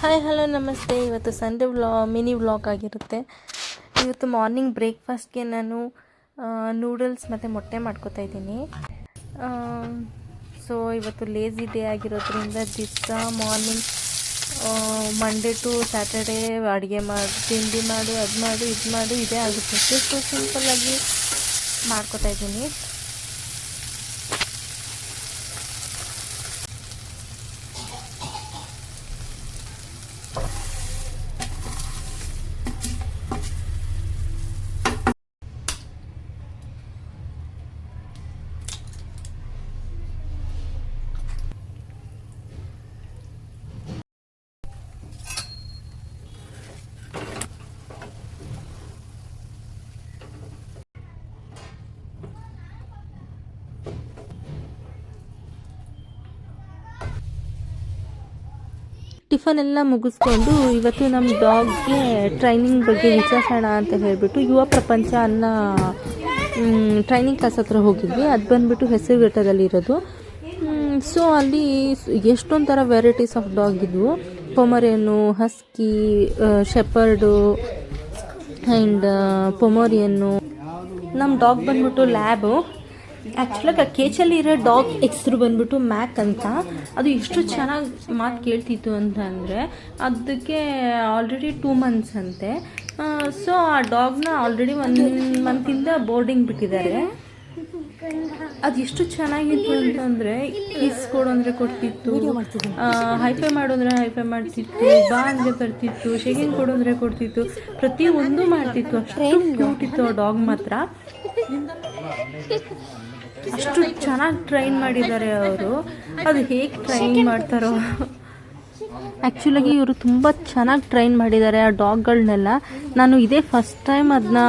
Hi hello ನಮಸ್ತೆ. ಇವತ್ತು Sunday mini vlog ಆಗಿರುತ್ತೆ. ಇವತ್ತು ಮಾರ್ನಿಂಗ್ ಬ್ರೇಕ್ಫಾಸ್ಟ್ಗೆ ನಾನು ನೂಡಲ್ಸ್ ಮತ್ತು ಮೊಟ್ಟೆ ಮಾಡ್ಕೋತಾ ಇದ್ದೀನಿ. ಸೊ ಇವತ್ತು ಲೇಝಿ ಡೇ ಆಗಿರೋದ್ರಿಂದ ದಿವಸ ಮಾರ್ನಿಂಗ್ ಮಂಡೇ ಟು ಸ್ಯಾಟರ್ಡೇ ಅಡುಗೆ ಮಾಡಿ ತಿಂಡಿ ಮಾಡು ಅದು ಮಾಡು ಇದು ಮಾಡು ಇದೇ ಆಗುತ್ತೆ. ಸೊ ಸಿಂಪಲ್ಲಾಗಿ ಮಾಡ್ಕೋತಾ ಇದ್ದೀನಿ. ಟಿಫನ್ ಎಲ್ಲ ಮುಗಿಸ್ಕೊಂಡು ಇವತ್ತು ನಮ್ಮ ಡಾಗ್ಗೆ ಟ್ರೈನಿಂಗ್ ಬಗ್ಗೆ ವಿಚಾರಿಸೋಣ ಅಂತ ಹೇಳಿಬಿಟ್ಟು ಯುವ ಪ್ರಪಂಚ ಅನ್ನೋ ಟ್ರೈನಿಂಗ್ ಕ್ಲಾಸ್ ಹತ್ರ ಹೋಗಿದ್ವಿ. ಅದು ಬಂದುಬಿಟ್ಟು ಹೆಸರುಘಟ್ಟದಲ್ಲಿರೋದು. ಸೊ ಅಲ್ಲಿ ಎಷ್ಟೊಂದು ಥರ ವೆರೈಟೀಸ್ ಆಫ್ ಡಾಗ್ ಇದ್ವು. ಪೊಮರಿಯನ್ನು, ಹಸ್ಕಿ, ಶೆಪರ್ಡು ಆ್ಯಂಡ್ ಪೊಮರಿಯನ್ನು. ನಮ್ಮ ಡಾಗ್ ಬಂದ್ಬಿಟ್ಟು ಲ್ಯಾಬು. ಆ್ಯಕ್ಚುಲಾಗಿ ಆ ಕೇಚಲ್ಲಿ ಇರೋ ಡಾಗ್ ಹೆಸರು ಬಂದ್ಬಿಟ್ಟು ಮ್ಯಾಕ್ ಅಂತ. ಅದು ಎಷ್ಟು ಚೆನ್ನಾಗಿ ಮಾತು ಕೇಳ್ತಿತ್ತು ಅಂತಂದರೆ ಅದಕ್ಕೆ ಆಲ್ರೆಡಿ 2 months ಅಂತೆ. ಸೊ ಆ ಡಾಗ್ನ ಆಲ್ರೆಡಿ 1 month ಬೋರ್ಡಿಂಗ್ ಬಿಟ್ಟಿದ್ದಾರೆ. ಅದು ಎಷ್ಟು ಚೆನ್ನಾಗಿತ್ತು ಅಂತಂದರೆ ಕಿಸ್ ಕೊಡು ಅಂದರೆ ಕೊಡ್ತಿತ್ತು, ಹೈಫೈ ಮಾಡು ಅಂದರೆ ಹೈಫೈ ಮಾಡ್ತಿತ್ತು, ಬಾ ಅಂದರೆ ಬರ್ತಿತ್ತು, ಶೇಕಿಂಗ್ ಕೊಡು ಅಂದರೆ ಕೊಡ್ತಿತ್ತು, ಪ್ರತಿಯೊಂದು ಮಾಡ್ತಿತ್ತು. ಅಷ್ಟು ಕ್ಯೂಟ್ ಇತ್ತು ಆ ಡಾಗ್ ಮಾತ್ರ. ಅಷ್ಟು ಚೆನ್ನಾಗಿ ಟ್ರೈನ್ ಮಾಡಿದ್ದಾರೆ ಅವರು. ಅದು ಹೇಗೆ ಟ್ರೈನ್ ಮಾಡ್ತಾರೋ. ಆ್ಯಕ್ಚುಲಾಗಿ ಇವರು ತುಂಬ ಚೆನ್ನಾಗಿ ಟ್ರೈನ್ ಮಾಡಿದ್ದಾರೆ ಆ ಡಾಗ್ಗಳನ್ನೆಲ್ಲ. ನಾನು ಇದೇ ಫಸ್ಟ್ ಟೈಮ್ ಅದನ್ನ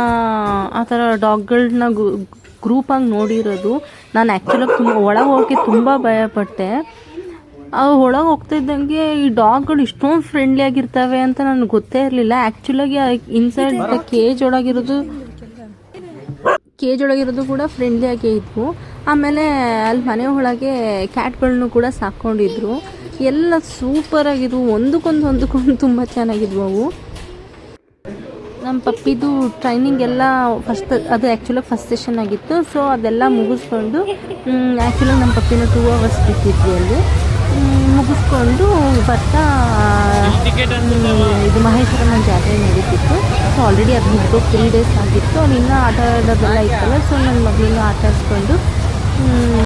ಆ ಥರ ಡಾಗ್ಗಳನ್ನ ಗ್ರೂಪಾಗಿ ನೋಡಿರೋದು. ನಾನು ಆ್ಯಕ್ಚುಲಾಗಿ ಒಳಗೆ ಹೋಗೋಕ್ಕೆ ತುಂಬ ಭಯಪಟ್ಟೆ. ಅವು ಒಳಗೆ ಹೋಗ್ತಾಯಿದ್ದಂಗೆ ಈ ಡಾಗ್ಗಳು ಇಷ್ಟೊಂದು ಫ್ರೆಂಡ್ಲಿ ಆಗಿರ್ತವೆ ಅಂತ ನನಗೆ ಗೊತ್ತೇ ಇರಲಿಲ್ಲ. ಆ್ಯಕ್ಚುಲಾಗಿ ಇನ್ಸೈಡ್ ಕೇಜ್ ಒಳಗಿರೋದು ಕೂಡ ಫ್ರೆಂಡ್ಲಿಯಾಗೇ ಇದ್ವು. ಆಮೇಲೆ ಅಲ್ಲಿ ಮನೆ ಒಳಗೆ ಕ್ಯಾಟ್ಗಳನ್ನೂ ಕೂಡ ಸಾಕ್ಕೊಂಡಿದ್ರು. ಎಲ್ಲ ಸೂಪರಾಗಿದ್ವು, ಒಂದಕ್ಕೊಂದು ತುಂಬ ಚೆನ್ನಾಗಿದ್ವು ಅವು. ನಮ್ಮ ಪಪ್ಪಿದು ಟ್ರೈನಿಂಗ್ ಎಲ್ಲ ಅದು ಆ್ಯಕ್ಚುಲಾಗಿ ಫಸ್ಟ್ ಸೆಷನ್ ಆಗಿತ್ತು. ಸೊ ಅದೆಲ್ಲ ಮುಗಿಸ್ಕೊಂಡು ಆ್ಯಕ್ಚುಲಾಗಿ ನಮ್ಮ ಪಪ್ಪಿನ 2 hours ಬಿಟ್ಟಿದ್ವಿ ಅಲ್ಲಿ. ಮುಗಿಸ್ಕೊಂಡು ಬರ್ತಾ ಇದು ಮಹೇಶ್ವರನ ಜಾತ್ರೆ ನಡೀತಿತ್ತು. ಸೊ ಆಲ್ರೆಡಿ ಅದು ಮುಗಿದು 3 days ಆಗಿತ್ತು. ಇನ್ನೂ ಆಟ ಆಡೋದೆಲ್ಲ ಇತ್ತಲ್ಲ. ಸೊ ನನ್ನ ಮಗಳನ್ನ ಆಟ ಆಡಿಸ್ಕೊಂಡು